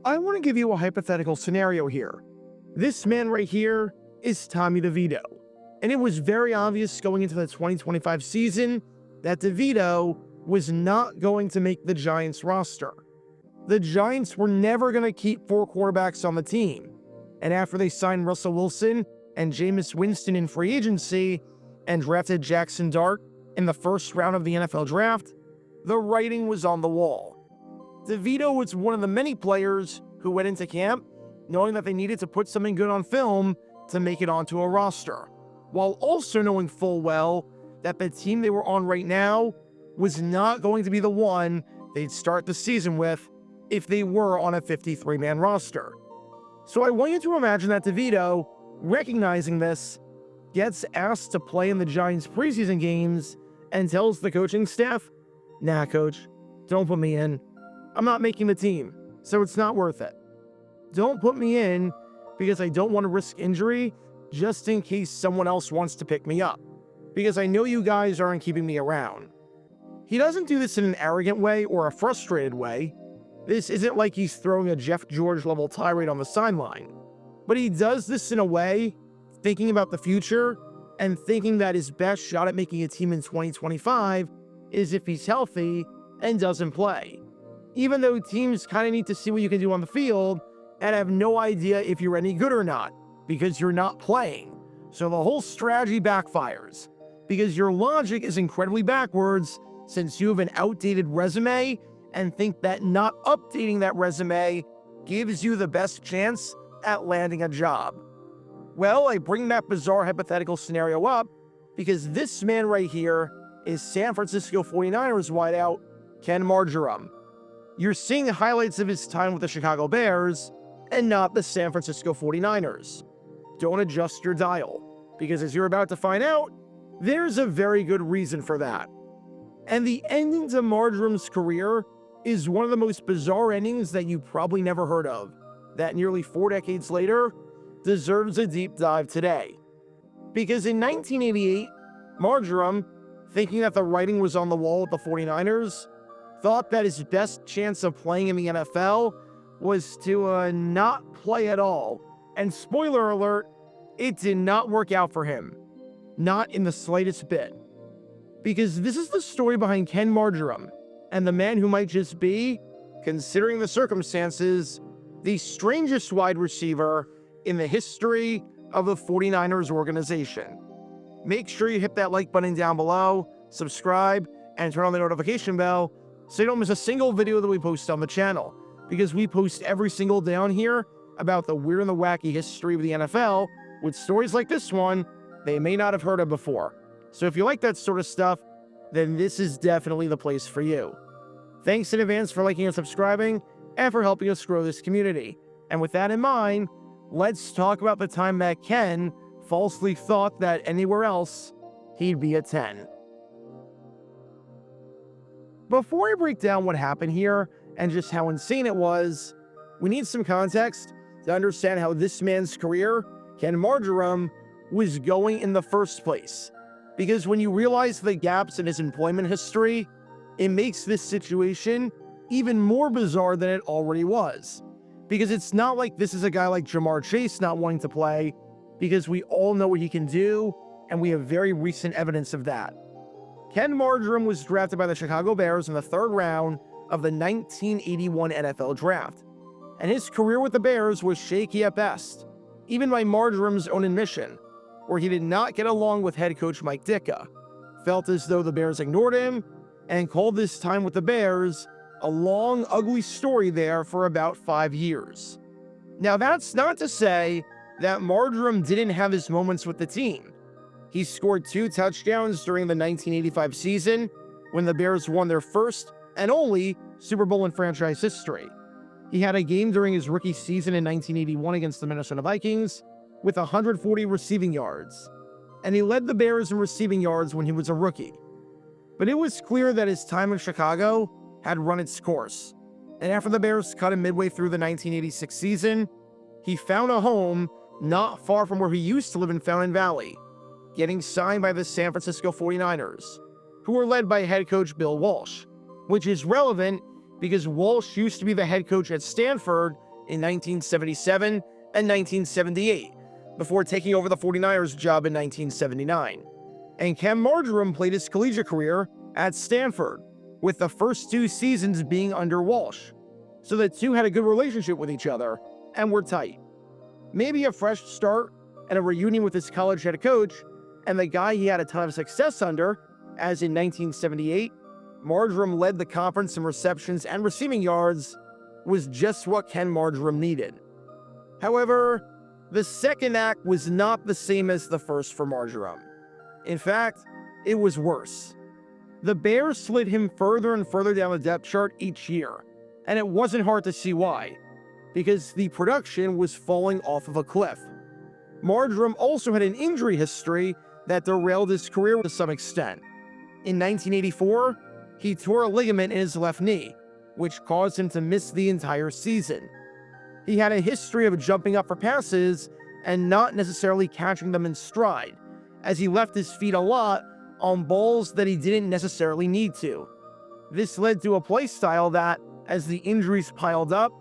I want to give you a hypothetical scenario here. This man right here is Tommy DeVito. And it was very obvious going into the 2025 season that DeVito was not going to make the Giants roster. The Giants were never going to keep 4 quarterbacks on the team. And after they signed Russell Wilson and Jameis Winston in free agency and drafted Jackson Dart in the first round of the NFL draft, the writing was on the wall. DeVito was one of the many players who went into camp knowing that they needed to put something good on film to make it onto a roster, while also knowing full well that the team they were on right now was not going to be the one they'd start the season with if they were on a 53-man roster. So I want you to imagine that DeVito, recognizing this, gets asked to play in the Giants' preseason games and tells the coaching staff, "Nah, coach, don't put me in. I'm not making the team, so it's not worth it. Don't put me in because I don't want to risk injury just in case someone else wants to pick me up, because I know you guys aren't keeping me around." He doesn't do this in an arrogant way or a frustrated way. This isn't like he's throwing a Jeff George level tirade on the sideline, but he does this in a way thinking about the future and thinking that his best shot at making a team in 2025 is if he's healthy and doesn't play, even though teams kind of need to see what you can do on the field and have no idea if you're any good or not because you're not playing. So the whole strategy backfires because your logic is incredibly backwards since you have an outdated resume and think that not updating that resume gives you the best chance at landing a job. Well, I bring that bizarre hypothetical scenario up because this man right here is San Francisco 49ers wideout Ken Margerum. You're seeing highlights of his time with the Chicago Bears and not the San Francisco 49ers. Don't adjust your dial, because as you're about to find out, there's a very good reason for that. And the ending to Margerum's career is one of the most bizarre endings that you probably never heard of, that nearly 4 decades later deserves a deep dive today. Because in 1988, Margerum, thinking that the writing was on the wall with the 49ers, thought that his best chance of playing in the NFL was to not play at all. And spoiler alert, it did not work out for him. Not in the slightest bit. Because this is the story behind Ken Margerum, and the man who might just be, considering the circumstances, the strangest wide receiver in the history of the 49ers organization. Make sure you hit that like button down below, subscribe, and turn on the notification bell so you don't miss a single video that we post on the channel, because we post every single day on here about the weird and the wacky history of the NFL with stories like this one they may not have heard of before. So if you like that sort of stuff, then this is definitely the place for you. Thanks in advance for liking and subscribing, and for helping us grow this community. And with that in mind, let's talk about the time that Ken falsely thought that anywhere else he'd be a 10. Before I break down what happened here and just how insane it was, we need some context to understand how this man's career, Ken Margerum, was going in the first place. Because when you realize the gaps in his employment history, it makes this situation even more bizarre than it already was. Because it's not like this is a guy like Jamar Chase not wanting to play, because we all know what he can do, and we have very recent evidence of that. Ken Margerum was drafted by the Chicago Bears in the 3rd round of the 1981 NFL Draft. And his career with the Bears was shaky at best, even by Margerum's own admission, where he did not get along with head coach Mike Ditka, felt as though the Bears ignored him, and called this time with the Bears a long, ugly story there for about 5 years. Now, that's not to say that Margerum didn't have his moments with the team. He scored 2 touchdowns during the 1985 season when the Bears won their first and only Super Bowl in franchise history. He had a game during his rookie season in 1981 against the Minnesota Vikings with 140 receiving yards, and he led the Bears in receiving yards when he was a rookie. But it was clear that his time in Chicago had run its course, and after the Bears cut him midway through the 1986 season, he found a home not far from where he used to live in Fountain Valley, getting signed by the San Francisco 49ers, who were led by head coach Bill Walsh, which is relevant because Walsh used to be the head coach at Stanford in 1977 and 1978, before taking over the 49ers job in 1979. And Ken Margerum played his collegiate career at Stanford, with the first 2 seasons being under Walsh. So the two had a good relationship with each other and were tight. Maybe a fresh start and a reunion with his college head coach and the guy he had a ton of success under, as in 1978, Margerum led the conference in receptions and receiving yards, was just what Ken Margerum needed. However, the second act was not the same as the first for Margerum. In fact, it was worse. The Bears slid him further and further down the depth chart each year, and it wasn't hard to see why, because the production was falling off of a cliff. Margerum also had an injury history that derailed his career to some extent. In 1984, he tore a ligament in his left knee, which caused him to miss the entire season. He had a history of jumping up for passes and not necessarily catching them in stride, as he left his feet a lot on balls that he didn't necessarily need to. This led to a play style that, as the injuries piled up,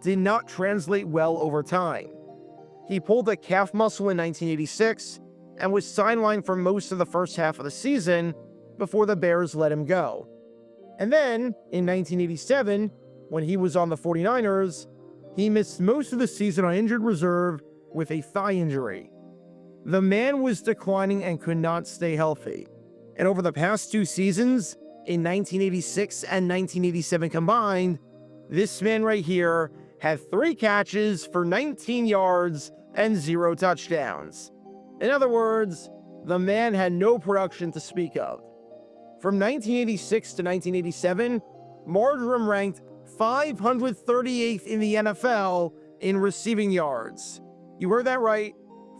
did not translate well over time. He pulled a calf muscle in 1986 and was sidelined for most of the first half of the season before the Bears let him go. And then, in 1987, when he was on the 49ers, he missed most of the season on injured reserve with a thigh injury. The man was declining and could not stay healthy. And over the past 2 seasons, in 1986 and 1987 combined, this man right here had 3 catches for 19 yards and 0 touchdowns. In other words, the man had no production to speak of. From 1986 to 1987, Margerum ranked 538th in the NFL in receiving yards. You heard that right,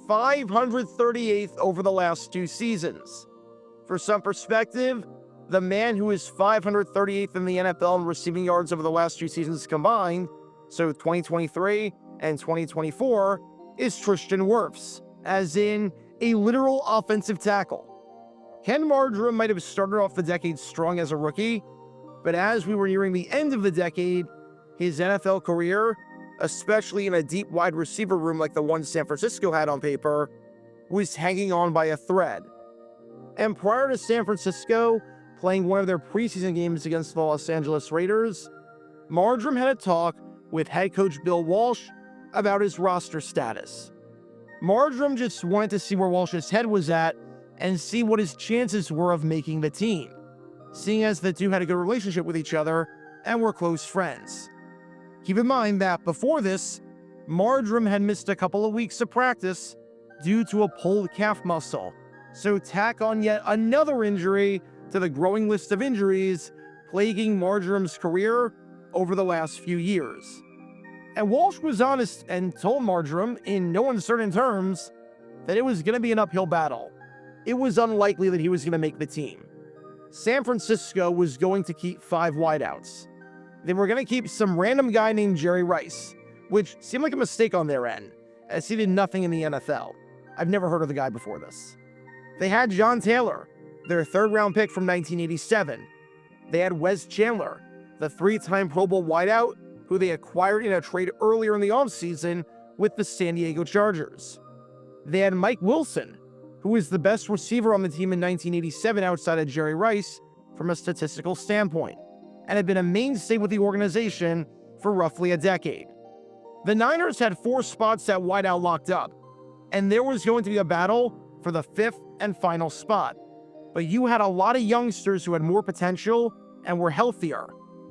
538th over the last 2 seasons. For some perspective, the man who is 538th in the NFL in receiving yards over the last 2 seasons combined, so 2023 and 2024, is Tristan Wirfs, as in a literal offensive tackle. Ken Margerum might have started off the decade strong as a rookie, but as we were nearing the end of the decade, his NFL career, especially in a deep wide receiver room like the one San Francisco had on paper, was hanging on by a thread. And prior to San Francisco playing one of their preseason games against the Los Angeles Raiders, Margerum had a talk with head coach Bill Walsh about his roster status. Margerum just wanted to see where Walsh's head was at and see what his chances were of making the team, seeing as the two had a good relationship with each other and were close friends. Keep in mind that before this, Margerum had missed a couple of weeks of practice due to a pulled calf muscle, so tack on yet another injury to the growing list of injuries plaguing Margerum's career over the last few years. And Walsh was honest and told Margerum in no uncertain terms that it was going to be an uphill battle. It was unlikely that he was going to make the team. San Francisco was going to keep 5 wideouts. They were going to keep some random guy named Jerry Rice, which seemed like a mistake on their end, as he did nothing in the NFL. I've never heard of the guy before this. They had John Taylor, their 3rd-round pick from 1987. They had Wes Chandler, the 3-time Pro Bowl wideout, who they acquired in a trade earlier in the offseason with the San Diego Chargers. They had Mike Wilson, who was the best receiver on the team in 1987 outside of Jerry Rice from a statistical standpoint, and had been a mainstay with the organization for roughly a decade. The Niners had 4 spots at wideout locked up, and there was going to be a battle for the 5th and final spot. But you had a lot of youngsters who had more potential and were healthier,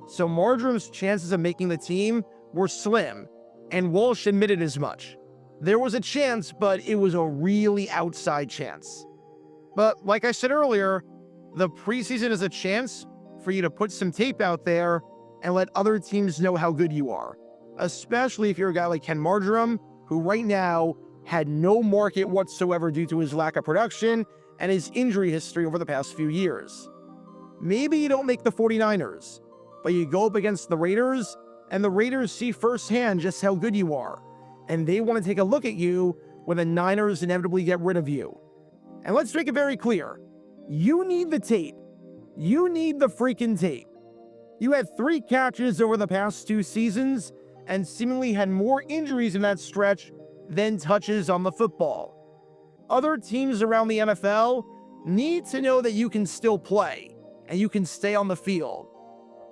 so Margerum's chances of making the team were slim, and Walsh admitted as much. There was a chance, but it was a really outside chance. But like I said earlier, the preseason is a chance for you to put some tape out there and let other teams know how good you are, especially if you're a guy like Ken Margerum, who right now had no market whatsoever due to his lack of production and his injury history over the past few years. Maybe you don't make the 49ers, but you go up against the Raiders, and the Raiders see firsthand just how good you are, and they want to take a look at you when the Niners inevitably get rid of you. And let's make it very clear. You need the tape. You need the freaking tape. You had 3 catches over the past 2 seasons and seemingly had more injuries in that stretch than touches on the football. Other teams around the NFL need to know that you can still play and you can stay on the field.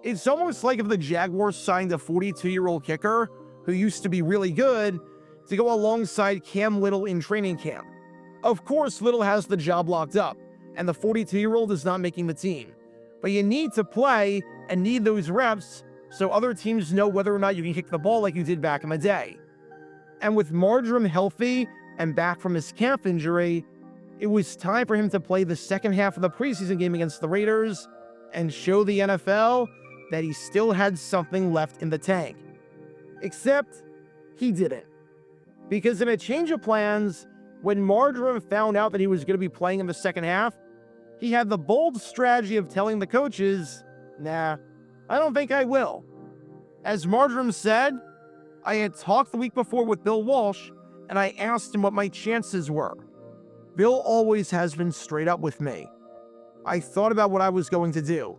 It's almost like if the Jaguars signed a 42-year-old kicker who used to be really good to go alongside Cam Little in training camp. Of course, Little has the job locked up, and the 42-year-old is not making the team. But you need to play and need those reps so other teams know whether or not you can kick the ball like you did back in the day. And with Margerum healthy and back from his calf injury, it was time for him to play the second half of the preseason game against the Raiders and show the NFL that he still had something left in the tank. Except, he didn't. Because in a change of plans, when Margerum found out that he was going to be playing in the second half, he had the bold strategy of telling the coaches, "Nah, I don't think I will." As Margerum said, "I had talked the week before with Bill Walsh, and I asked him what my chances were. Bill always has been straight up with me. I thought about what I was going to do.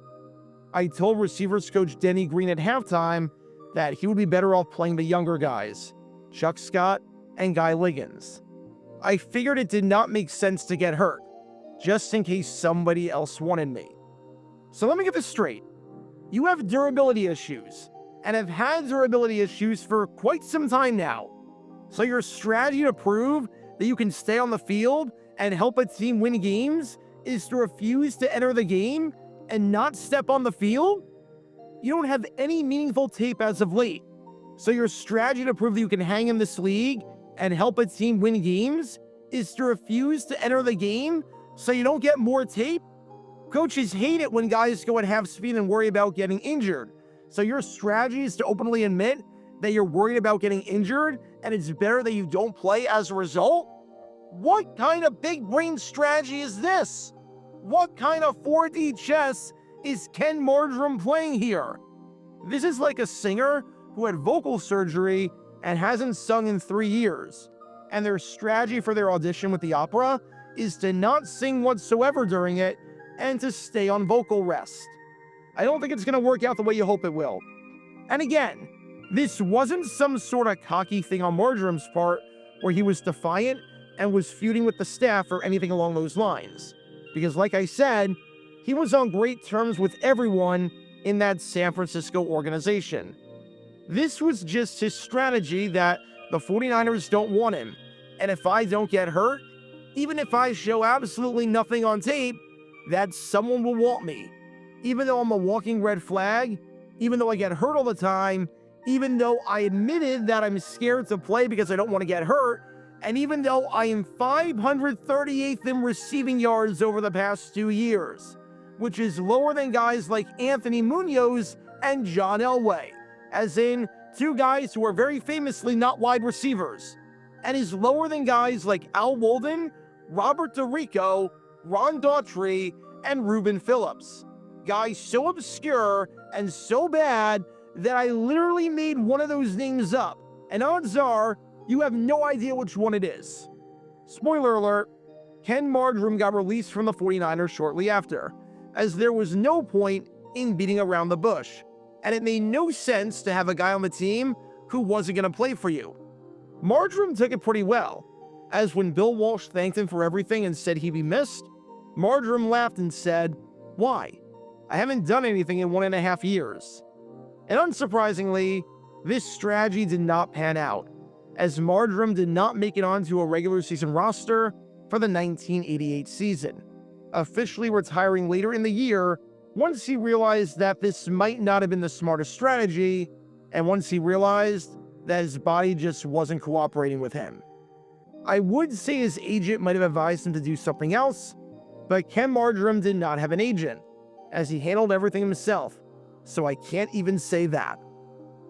I told receivers coach Denny Green at halftime that he would be better off playing the younger guys, Chuck Scott and Guy Liggins. I figured it did not make sense to get hurt, just in case somebody else wanted me. So let me get this straight. You have durability issues, and have had durability issues for quite some time now. So your strategy to prove that you can stay on the field and help a team win games is to refuse to enter the game and not step on the field? You don't have any meaningful tape as of late. So your strategy to prove that you can hang in this league and help a team win games is to refuse to enter the game so you don't get more tape? Coaches hate it when guys go at half speed and worry about getting injured. So your strategy is to openly admit that you're worried about getting injured and it's better that you don't play as a result? What kind of big brain strategy is this? What kind of 4D chess is Ken Margerum playing here? This is like a singer who had vocal surgery and hasn't sung in 3 years, and their strategy for their audition with the opera is to not sing whatsoever during it and to stay on vocal rest. I don't think it's going to work out the way you hope it will. And again, this wasn't some sort of cocky thing on Margerum's part where he was defiant and was feuding with the staff or anything along those lines. Because like I said, he was on great terms with everyone in that San Francisco organization. This was just his strategy that the 49ers don't want him. And if I don't get hurt, even if I show absolutely nothing on tape, that someone will want me. Even though I'm a walking red flag, even though I get hurt all the time, even though I admitted that I'm scared to play because I don't want to get hurt, and even though I am 538th in receiving yards over the past 2 years, which is lower than guys like Anthony Munoz and John Elway, as in 2 guys who are very famously not wide receivers, and is lower than guys like Al Walden, Robert DeRico, Ron Daughtry, and Reuben Phillips. Guys so obscure and so bad that I literally made one of those names up, and odds are you have no idea which one it is. Spoiler alert, Ken Margerum got released from the 49ers shortly after, as there was no point in beating around the bush, and it made no sense to have a guy on the team who wasn't going to play for you. Margerum took it pretty well, as when Bill Walsh thanked him for everything and said he'd be missed, Margerum laughed and said, "Why? I haven't done anything in 1.5 years." And unsurprisingly, this strategy did not pan out, as Margerum did not make it onto a regular season roster for the 1988 season, officially retiring later in the year once he realized that this might not have been the smartest strategy, and once he realized that his body just wasn't cooperating with him. I would say his agent might have advised him to do something else, but Ken Margerum did not have an agent, as he handled everything himself, so I can't even say that.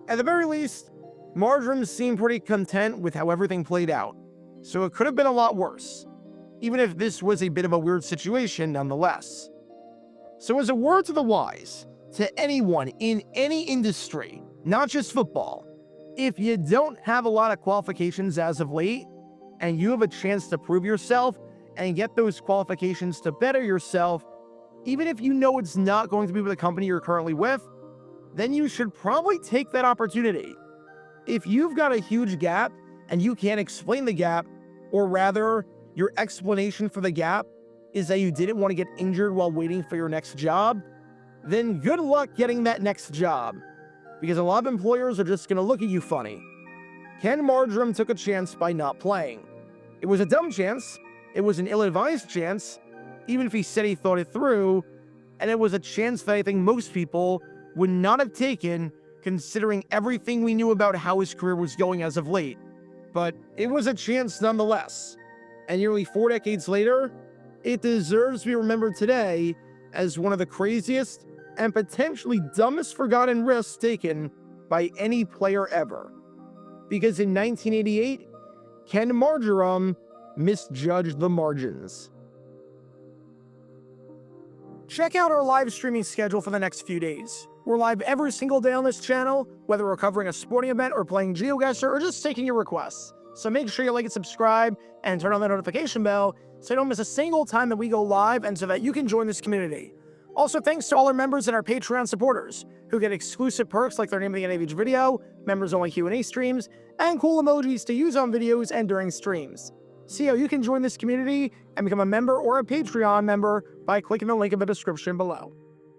At the very least, Margerum seemed pretty content with how everything played out, so it could have been a lot worse, even if this was a bit of a weird situation nonetheless. So as a word to the wise, to anyone in any industry, not just football, if you don't have a lot of qualifications as of late, and you have a chance to prove yourself and get those qualifications to better yourself, even if you know it's not going to be with the company you're currently with, then you should probably take that opportunity. If you've got a huge gap and you can't explain the gap, or rather, your explanation for the gap is that you didn't want to get injured while waiting for your next job, then good luck getting that next job, because a lot of employers are just going to look at you funny. Ken Margerum took a chance by not playing. It was a dumb chance, it was an ill-advised chance, even if he said he thought it through, and it was a chance that I think most people would not have taken, considering everything we knew about how his career was going as of late. But it was a chance nonetheless. And nearly 4 decades later, it deserves to be remembered today as one of the craziest and potentially dumbest forgotten risks taken by any player ever. Because in 1988, Ken Margerum misjudged the margins. Check out our live streaming schedule for the next few days. We're live every single day on this channel, whether we're covering a sporting event or playing GeoGuessr or just taking your requests. So make sure you like and subscribe and turn on the notification bell so you don't miss a single time that we go live and so that you can join this community. Also, thanks to all our members and our Patreon supporters who get exclusive perks like their name at the end of each video, members-only Q&A streams, and cool emojis to use on videos and during streams. See how you can join this community and become a member or a Patreon member by clicking the link in the description below.